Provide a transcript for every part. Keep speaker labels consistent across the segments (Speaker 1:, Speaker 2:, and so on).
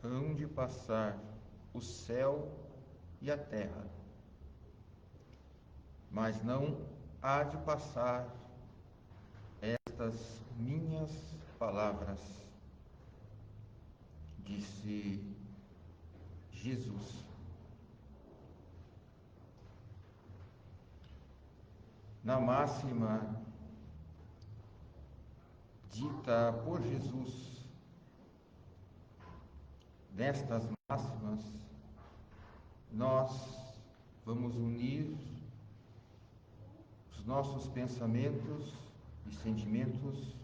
Speaker 1: hão de passar o céu e a terra, mas não há de passar estas minhas palavras, disse Jesus. Na máxima dita por Jesus, nestas máximas, nós vamos unir os nossos pensamentos e sentimentos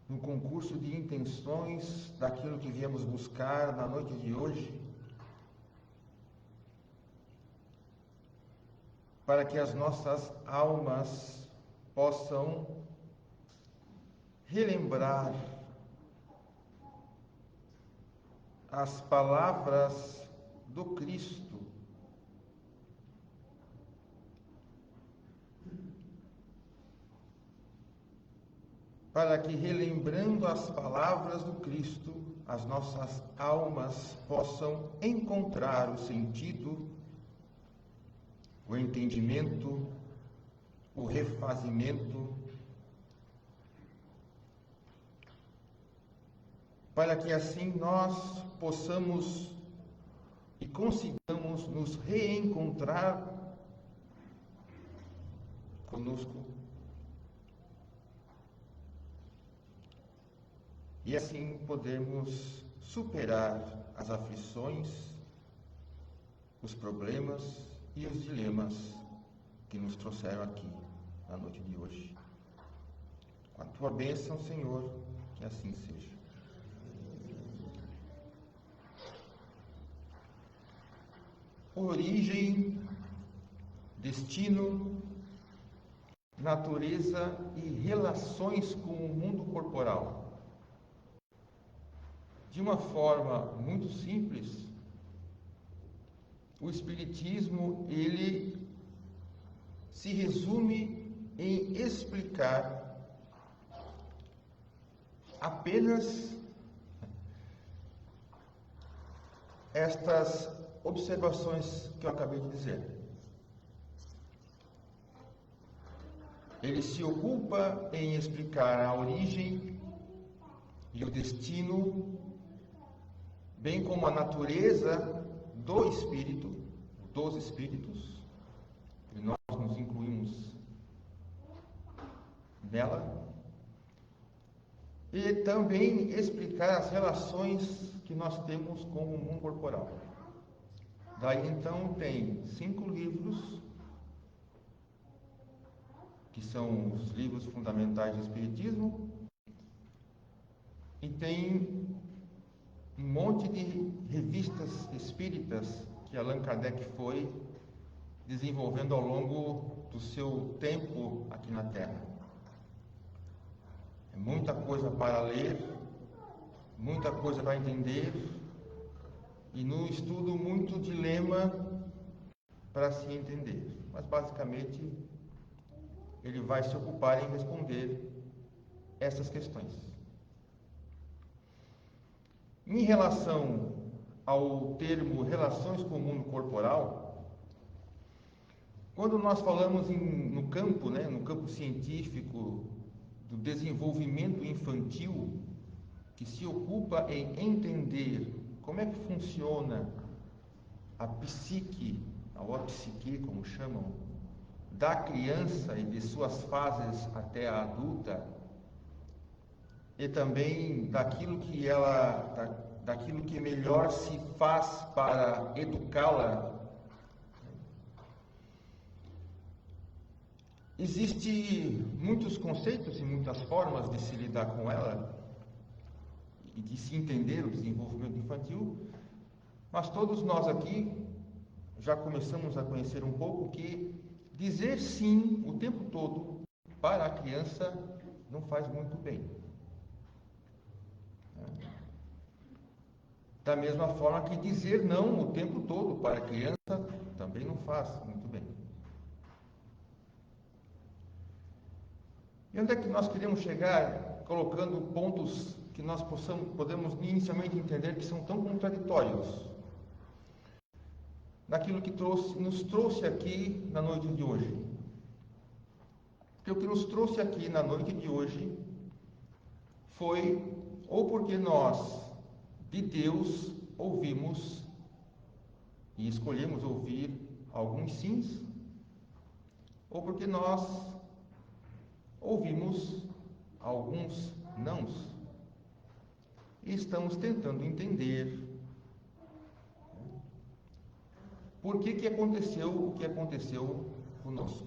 Speaker 1: no concurso de intenções daquilo que viemos buscar na noite de hoje, para que as nossas almas possam relembrar as palavras do Cristo, para que, relembrando as palavras do Cristo, as nossas almas possam encontrar o sentido, o entendimento, o refazimento, para que assim nós possamos e consigamos nos reencontrar conosco e assim podermos superar as aflições, os problemas e os dilemas que nos trouxeram aqui na noite de hoje. Com a tua bênção, Senhor, que assim seja. Origem, destino, natureza e relações com o mundo corporal. De uma forma muito simples, o Espiritismo, ele se resume em explicar apenas estas observações que eu acabei de dizer. Ele se ocupa em explicar a origem e o destino, bem como a natureza do espírito, dos espíritos, e nós nos incluímos nela, e também explicar as relações que nós temos com o mundo corporal. Daí então tem 5 livros, que são os livros fundamentais do Espiritismo, e tem um monte de revistas espíritas que Allan Kardec foi desenvolvendo ao longo do seu tempo aqui na Terra. É muita coisa para ler, muita coisa para entender, e no estudo muito dilema para se entender. Mas basicamente ele vai se ocupar em responder essas questões. Em relação ao termo relações com o mundo corporal, quando nós falamos no campo, no campo científico do desenvolvimento infantil, que se ocupa em entender como é que funciona a psique, ou a psique, como chamam, da criança e de suas fases até a adulta, e também daquilo que melhor se faz para educá-la. Existem muitos conceitos e muitas formas de se lidar com ela e de se entender o desenvolvimento infantil, mas todos nós aqui já começamos a conhecer um pouco que dizer sim o tempo todo para a criança não faz muito bem. Da mesma forma que dizer não o tempo todo para a criança também não faz muito bem. E onde é que nós queremos chegar colocando pontos que nós podemos inicialmente entender que são tão contraditórios naquilo que nos trouxe aqui na noite de hoje. Porque o que nos trouxe aqui na noite de hoje foi ou porque nós, de Deus, ouvimos e escolhemos ouvir alguns sims, ou porque nós ouvimos alguns nãos e estamos tentando entender por que aconteceu o que aconteceu conosco.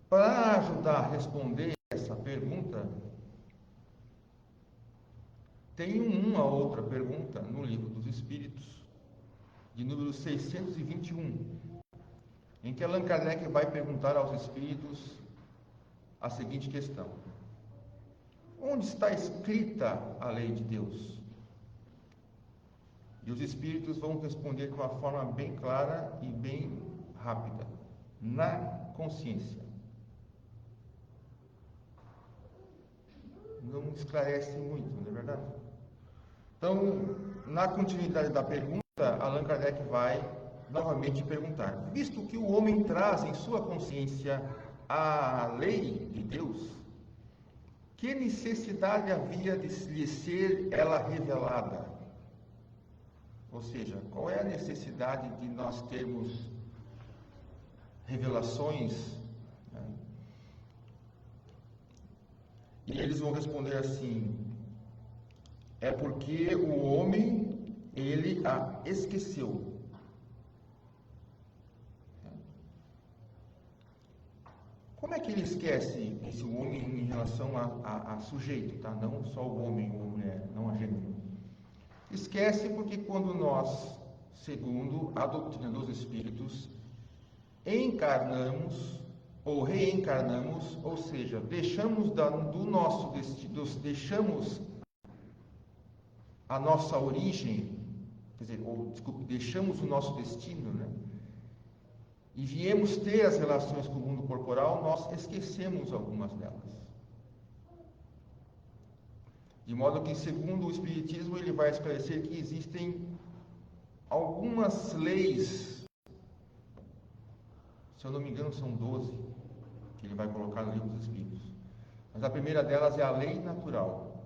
Speaker 1: Para ajudar a responder essa pergunta, tem uma outra pergunta no Livro dos Espíritos, de número 621, em que Allan Kardec vai perguntar aos espíritos a seguinte questão: onde está escrita a lei de Deus? E os espíritos vão responder de uma forma bem clara e bem rápida: na consciência. Não esclarece muito, não é verdade? Então, na continuidade da pergunta, Allan Kardec vai novamente perguntar: visto que o homem traz em sua consciência a lei de Deus, que necessidade havia de lhe ser ela revelada? Ou seja, qual é a necessidade de nós termos revelações? Né? E eles vão responder assim: é porque o homem, ele a esqueceu. Como é que ele esquece esse homem em relação a sujeito, tá? Não só o homem ou a mulher, não a gênero. Esquece porque quando nós, segundo a doutrina dos espíritos, encarnamos ou reencarnamos, ou seja, deixamos do nosso destino, deixamos a nossa origem, quer dizer, deixamos o nosso destino, né? E viemos ter as relações com o mundo corporal, nós esquecemos algumas delas. De modo que, segundo o Espiritismo, ele vai esclarecer que existem algumas leis, se eu não me engano são 12, que ele vai colocar no Livro dos Espíritos. Mas a primeira delas é a lei natural.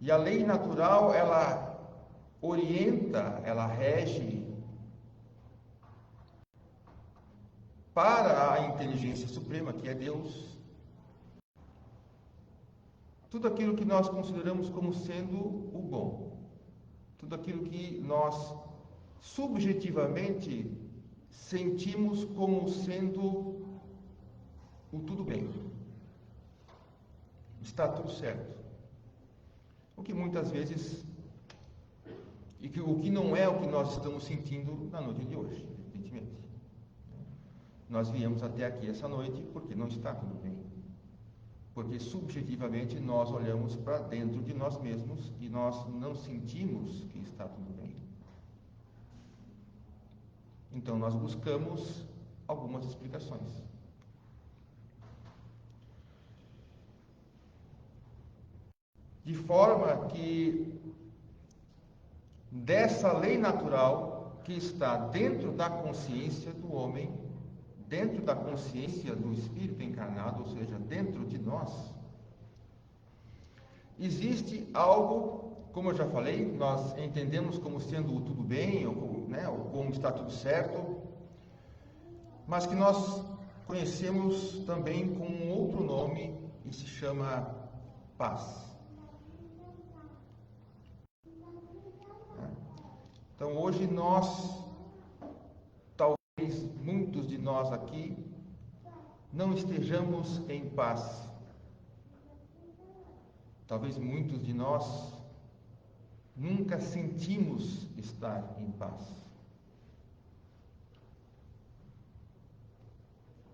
Speaker 1: E a lei natural, ela orienta, ela rege para a inteligência suprema, que é Deus, tudo aquilo que nós consideramos como sendo o bom, tudo aquilo que nós subjetivamente sentimos como sendo o tudo bem, está tudo certo. O que muitas vezes, o que não é o que nós estamos sentindo na noite de hoje, evidentemente. Nós viemos até aqui essa noite porque não está tudo bem. Porque subjetivamente nós olhamos para dentro de nós mesmos e nós não sentimos que está tudo bem. Então nós buscamos algumas explicações. De forma que dessa lei natural que está dentro da consciência do homem, dentro da consciência do espírito encarnado, ou seja, dentro de nós, existe algo, como eu já falei, nós entendemos como sendo o tudo bem, ou como está tudo certo, mas que nós conhecemos também com um outro nome e se chama paz. Então hoje muitos de nós aqui não estejamos em paz. Talvez muitos de nós nunca sentimos estar em paz.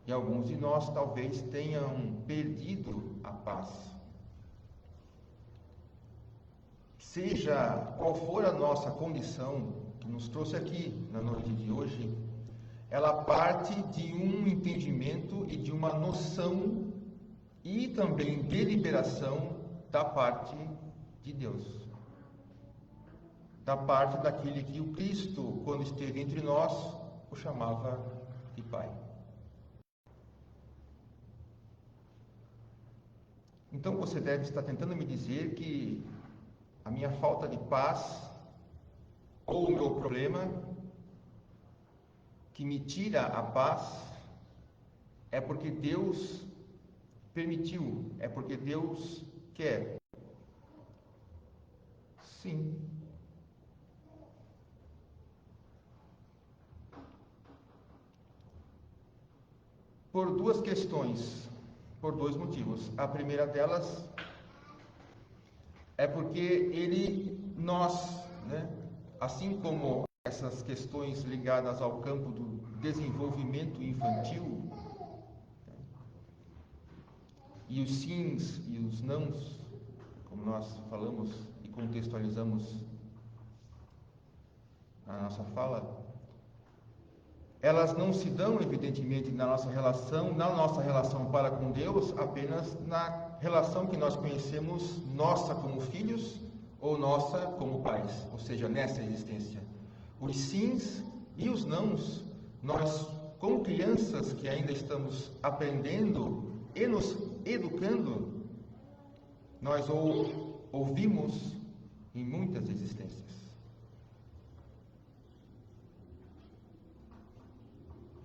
Speaker 1: E alguns de nós talvez tenham perdido a paz. Seja qual for a nossa condição que nos trouxe aqui na noite de hoje, ela parte de um entendimento e de uma noção e também deliberação da parte de Deus, da parte daquele que o Cristo, quando esteve entre nós, o chamava de Pai. Então você deve estar tentando me dizer que a minha falta de paz ou o meu problema que me tira a paz é porque Deus permitiu, é porque Deus quer. Sim. Por duas questões, por dois motivos. A primeira delas é porque assim como essas questões ligadas ao campo do desenvolvimento infantil, e os sims e os nãos, como nós falamos e contextualizamos na nossa fala, elas não se dão, evidentemente, na nossa relação para com Deus, apenas na relação que nós conhecemos, nossa como filhos ou nossa como pais, ou seja, nessa existência. Os sims e os nãos, nós, como crianças que ainda estamos aprendendo e nos educando, nós ouvimos em muitas existências.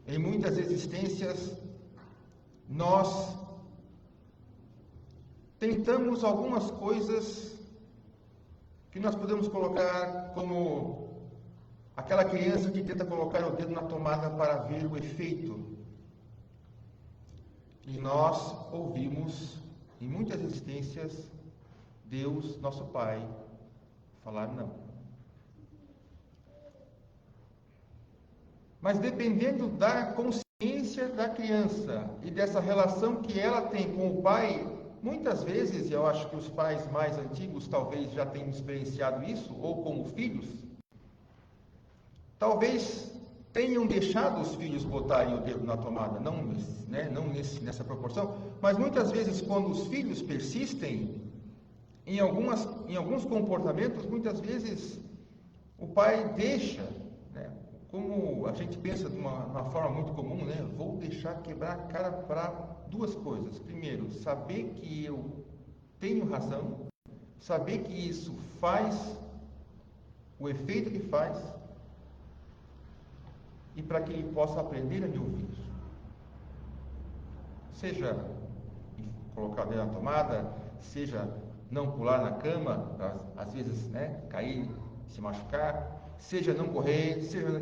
Speaker 1: Em muitas existências, nós tentamos algumas coisas que nós podemos colocar como aquela criança que tenta colocar o dedo na tomada para ver o efeito. E nós ouvimos, em muitas existências, Deus, nosso Pai, falar não. Mas dependendo da consciência da criança e dessa relação que ela tem com o pai, muitas vezes, e eu acho que os pais mais antigos talvez já tenham experienciado isso, ou como filhos, talvez tenham deixado os filhos botarem o dedo na tomada, não nessa proporção, mas muitas vezes quando os filhos persistem em alguns comportamentos, muitas vezes o pai deixa, como a gente pensa de uma forma muito comum, vou deixar quebrar a cara para duas coisas. Primeiro, saber que eu tenho razão, saber que isso faz o efeito que faz, e para que ele possa aprender a me ouvir. Seja colocar o dedo na tomada, seja não pular na cama, às vezes cair, se machucar, seja não correr,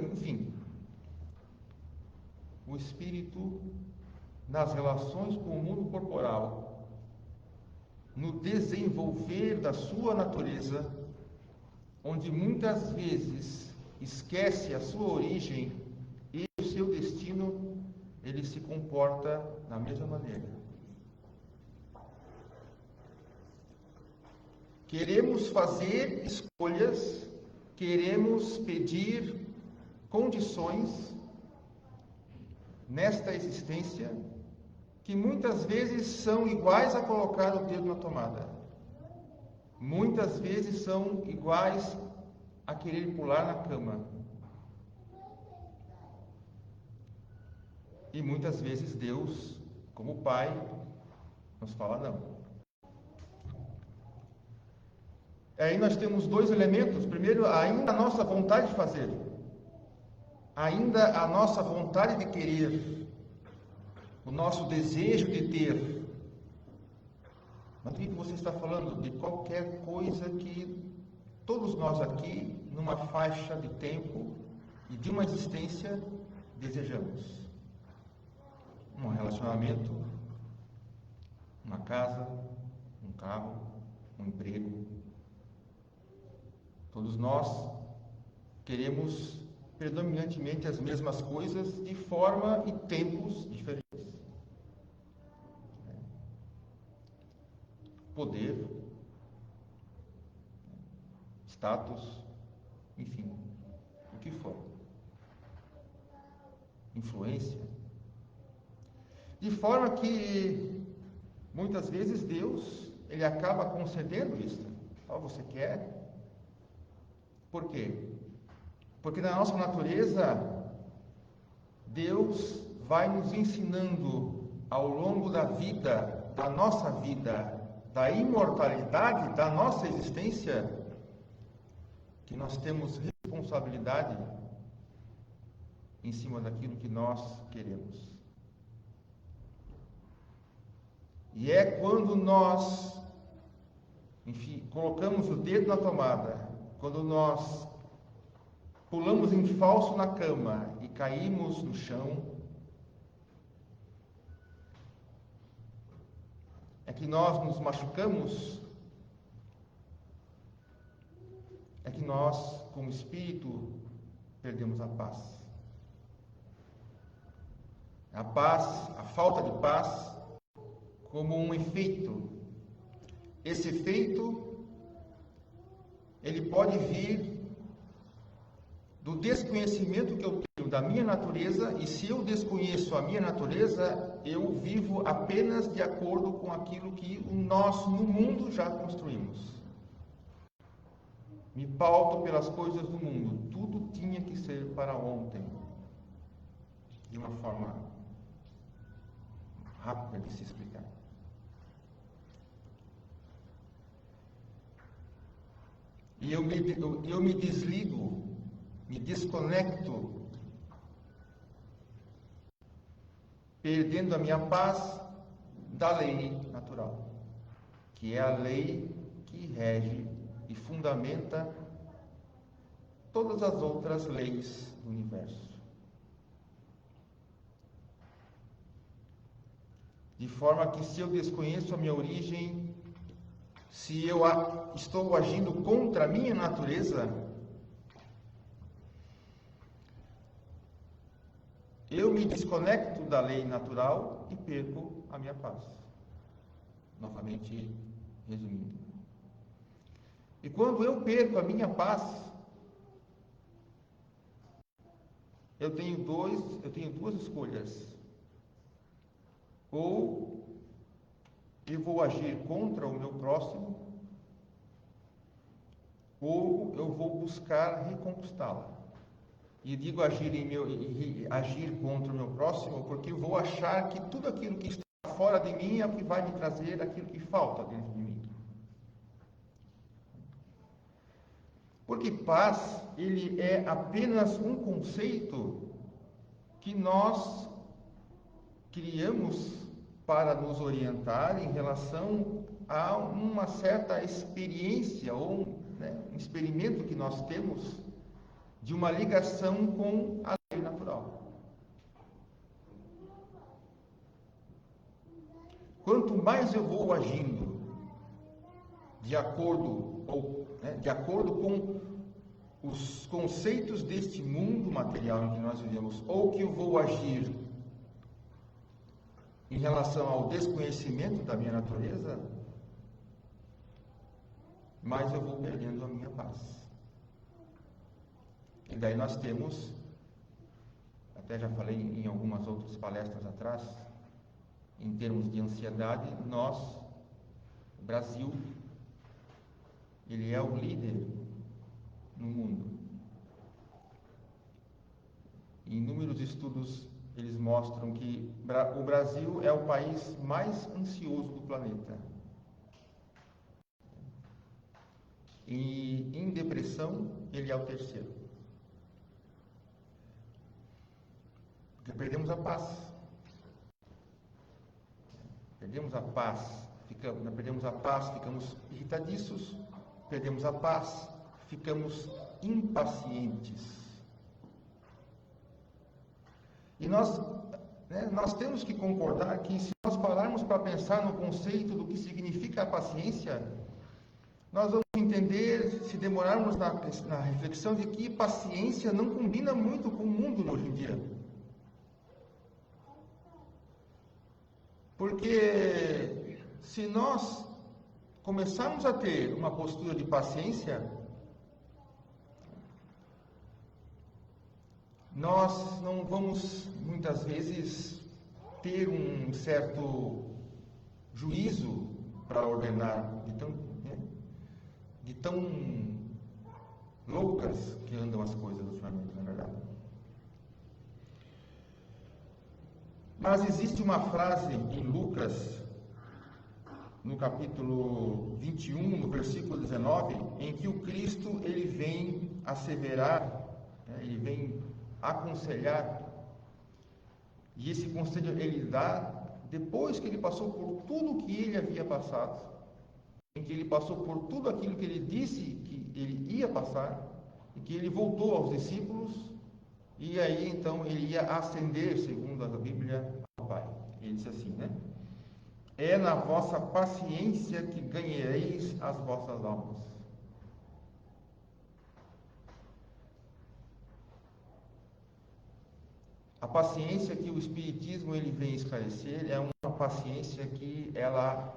Speaker 1: enfim. O espírito, nas relações com o mundo corporal, no desenvolver da sua natureza, onde muitas vezes esquece a sua origem e o seu destino, ele se comporta da mesma maneira. Queremos fazer escolhas, queremos pedir condições nesta existência que muitas vezes são iguais a colocar o dedo na tomada. Muitas vezes são iguais a querer pular na cama. E muitas vezes Deus, como Pai, nos fala não. Aí nós temos dois elementos. Primeiro, ainda a nossa vontade de fazer, ainda a nossa vontade de querer, o nosso desejo de ter. Mas o que você está falando? De qualquer coisa que todos nós aqui, numa faixa de tempo e de uma existência, desejamos. Um relacionamento, uma casa, um carro, um emprego. Todos nós queremos predominantemente as mesmas coisas de forma e tempos diferentes. Poder, status, enfim, o que for. influência. De forma que, muitas vezes, Deus, Ele acaba concedendo isso. Você quer? Por quê? Porque na nossa natureza, Deus vai nos ensinando ao longo da vida, da nossa vida, da imortalidade da nossa existência, que nós temos responsabilidade em cima daquilo que nós queremos. E é quando nós, enfim, colocamos o dedo na tomada, quando nós pulamos em falso na cama e caímos no chão, é que nós nos machucamos, é que nós, como espírito, perdemos a paz. A paz, a falta de paz, como um efeito. Esse efeito, ele pode vir do desconhecimento que eu tenho da minha natureza, e se eu desconheço a minha natureza, eu vivo apenas de acordo com aquilo que nós no mundo já construímos. Me pauto pelas coisas do mundo. Tudo tinha que ser para ontem. De uma forma rápida de se explicar. E eu me desligo, me desconecto, perdendo a minha paz da lei natural, que é a lei que rege e fundamenta todas as outras leis do universo. De forma que, se eu desconheço a minha origem, se eu estou agindo contra a minha natureza, eu me desconecto da lei natural e perco a minha paz. Novamente, resumindo. E quando eu perco a minha paz, eu tenho duas escolhas. Ou eu vou agir contra o meu próximo, ou eu vou buscar reconquistá-la. E digo agir contra o meu próximo, porque eu vou achar que tudo aquilo que está fora de mim é o que vai me trazer aquilo que falta dentro de mim. Porque paz, ele é apenas um conceito que nós criamos para nos orientar em relação a uma certa experiência ou um experimento que nós temos de uma ligação com a lei natural. Quanto mais eu vou agindo de acordo com os conceitos deste mundo material em que nós vivemos, ou que eu vou agir em relação ao desconhecimento da minha natureza, mais eu vou perdendo a minha paz. E daí nós temos, até já falei em algumas outras palestras atrás, em termos de ansiedade, o Brasil, ele é o líder no mundo. Em inúmeros estudos, eles mostram que o Brasil é o país mais ansioso do planeta. E em depressão, ele é o terceiro. Porque perdemos a paz. Perdemos a paz, ficamos irritadiços, perdemos a paz, ficamos impacientes. E nós temos que concordar que, se nós pararmos para pensar no conceito do que significa a paciência, nós vamos entender, se demorarmos na reflexão, de que paciência não combina muito com o mundo hoje em dia. Porque se nós começarmos a ter uma postura de paciência, nós não vamos, muitas vezes, ter um certo juízo para ordenar de tão loucas que andam as coisas ultimamente, na verdade. Mas existe uma frase em Lucas, no capítulo 21, no versículo 19, em que o Cristo ele vem asseverar, ele vem aconselhar, e esse conselho ele dá depois que ele passou por tudo o que ele havia passado, em que ele passou por tudo aquilo que ele disse que ele ia passar, e que ele voltou aos discípulos, e aí então ele ia ascender, segundo a Bíblia, ao Pai. Ele disse assim, né? É na vossa paciência que ganhareis as vossas almas. A paciência que o Espiritismo ele vem esclarecer é uma paciência que ela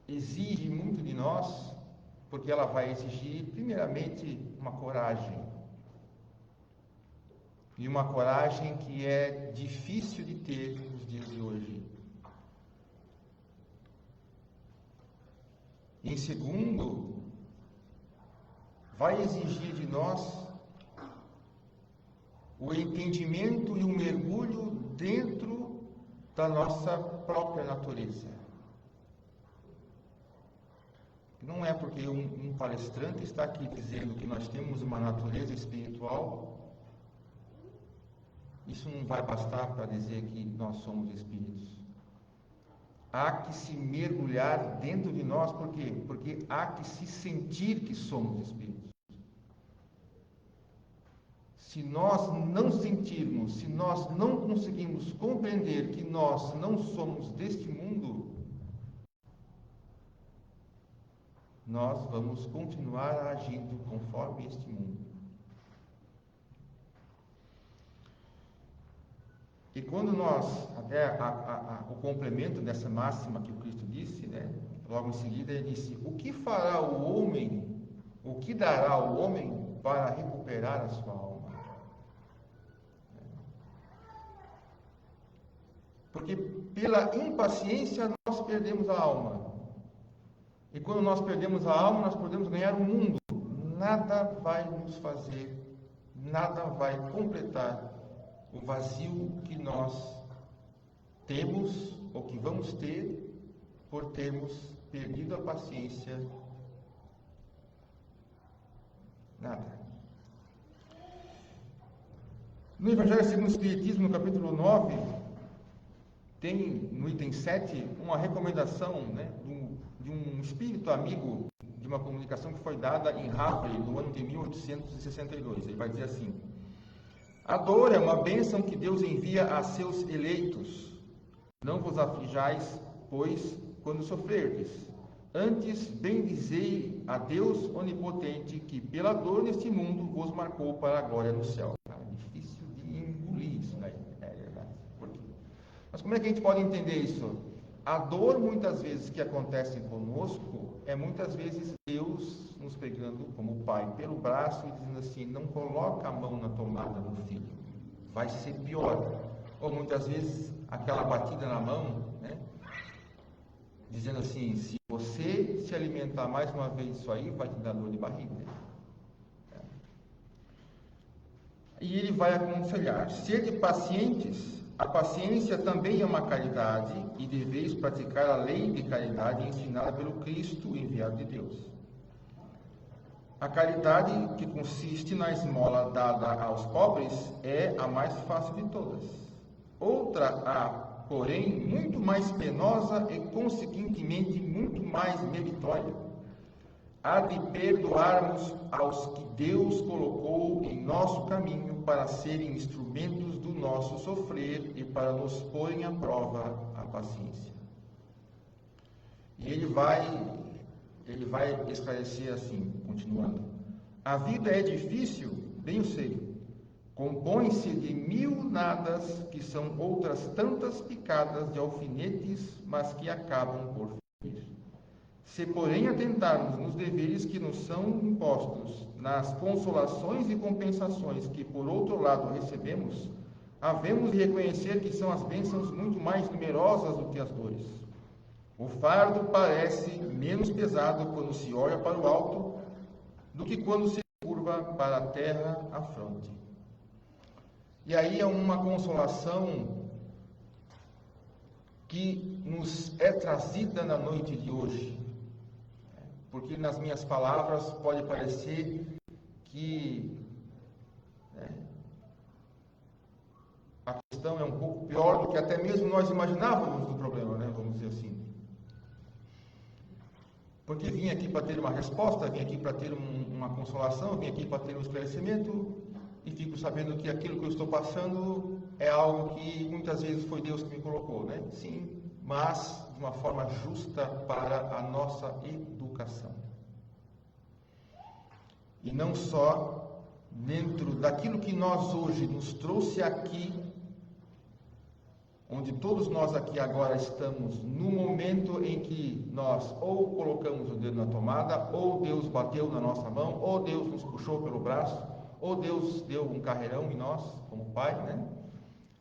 Speaker 1: exige muito de nós, porque ela vai exigir, primeiramente, uma coragem. E uma coragem que é difícil de ter nos dias de hoje. Em segundo, vai exigir de nós o entendimento e o mergulho dentro da nossa própria natureza. Não é porque um palestrante está aqui dizendo que nós temos uma natureza espiritual, isso não vai bastar para dizer que nós somos espíritos. Há que se mergulhar dentro de nós, por quê? Porque há que se sentir que somos espíritos. Se nós não sentirmos, se nós não conseguirmos compreender que nós não somos deste mundo, nós vamos continuar agindo conforme este mundo. E quando nós, até o complemento dessa máxima que o Cristo disse, né? Logo em seguida ele disse, o que fará o homem, o que dará o homem para recuperar a sua alma? Porque pela impaciência nós perdemos a alma. E quando nós perdemos a alma, nós podemos ganhar o mundo. Nada vai nos fazer, nada vai completar o vazio que nós temos, ou que vamos ter, por termos perdido a paciência. Nada. No Evangelho segundo o Espiritismo, no capítulo 9, tem no item 7 uma recomendação, né, de um espírito amigo de uma comunicação que foi dada em Havre, no ano de 1862. Ele vai dizer assim: a dor é uma bênção que Deus envia a seus eleitos. Não vos aflijais, pois, quando sofrerdes. Antes, bendizei a Deus onipotente, que pela dor neste mundo vos marcou para a glória no céu. É difícil de engolir isso, né? É verdade. Por quê? Mas como é que a gente pode entender isso? A dor, muitas vezes, que acontece conosco, é muitas vezes Deus nos pegando como pai pelo braço e dizendo assim, não coloca a mão na tomada do filho, vai ser pior. Ou muitas vezes aquela batida na mão, né? Dizendo assim, se você se alimentar mais uma vez disso aí, vai te dar dor de barriga. E ele vai aconselhar, sede pacientes. A paciência também é uma caridade e deveis praticar a lei de caridade ensinada pelo Cristo enviado de Deus. A caridade, que consiste na esmola dada aos pobres, é a mais fácil de todas. Outra há, porém, muito mais penosa e, consequentemente, muito mais meritória. Há de perdoarmos aos que Deus colocou em nosso caminho para serem instrumentos do nosso sofrer e para nos porem à prova a paciência. E ele vai esclarecer assim, continuando. A vida é difícil, bem eu sei. Compõe-se de 1000 nadas, que são outras tantas picadas de alfinetes, mas que acabam por ferir. Se, porém, atentarmos nos deveres que nos são impostos, nas consolações e compensações que, por outro lado, recebemos, havemos de reconhecer que são as bênçãos muito mais numerosas do que as dores. O fardo parece menos pesado quando se olha para o alto do que quando se curva para a terra à fronte. E aí é uma consolação que nos é trazida na noite de hoje. Porque nas minhas palavras pode parecer que a questão é um pouco pior do que até mesmo nós imaginávamos do problema, né? Vamos dizer assim. Porque vim aqui para ter uma resposta, vim aqui para ter uma consolação, vim aqui para ter um esclarecimento, e fico sabendo que aquilo que eu estou passando é algo que muitas vezes foi Deus que me colocou, né? Sim, mas de uma forma justa para a nossa educação. E não só dentro daquilo que nós hoje nos trouxe aqui, onde todos nós aqui agora estamos no momento em que nós ou colocamos o dedo na tomada, ou Deus bateu na nossa mão, ou Deus nos puxou pelo braço, ou Deus deu um carreirão em nós, como pai, né?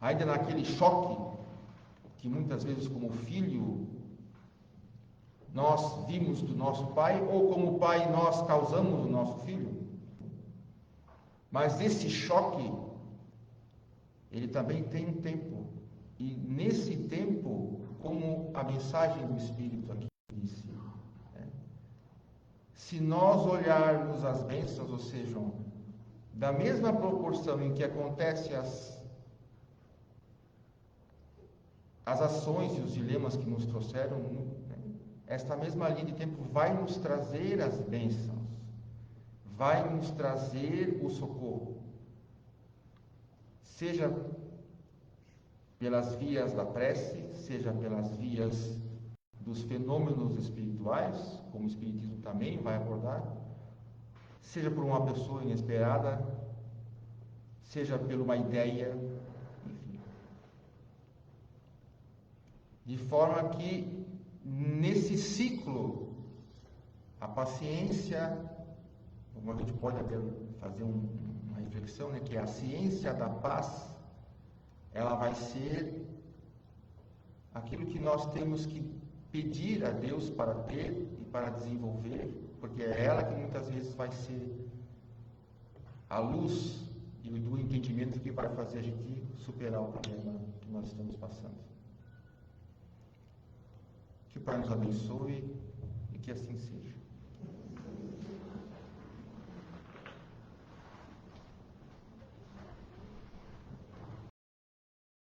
Speaker 1: Ainda naquele choque que muitas vezes como filho nós vimos do nosso pai, ou como pai nós causamos do nosso filho. Mas esse choque, ele também tem um tempo. E nesse tempo, como a mensagem do Espírito aqui disse, se nós olharmos as bênçãos, ou seja, da mesma proporção em que acontecem as ações e os dilemas que nos trouxeram, esta mesma linha de tempo vai nos trazer as bênçãos, vai nos trazer o socorro, seja pelas vias da prece, seja pelas vias dos fenômenos espirituais, como o Espiritismo também vai abordar, seja por uma pessoa inesperada, seja por uma ideia, enfim. De forma que, nesse ciclo, a paciência, como a gente pode até fazer uma reflexão, né, que é a ciência da paz, ela vai ser aquilo que nós temos que pedir a Deus para ter e para desenvolver, porque é ela que muitas vezes vai ser a luz e do entendimento que vai fazer a gente superar o problema que nós estamos passando. Que o Pai nos abençoe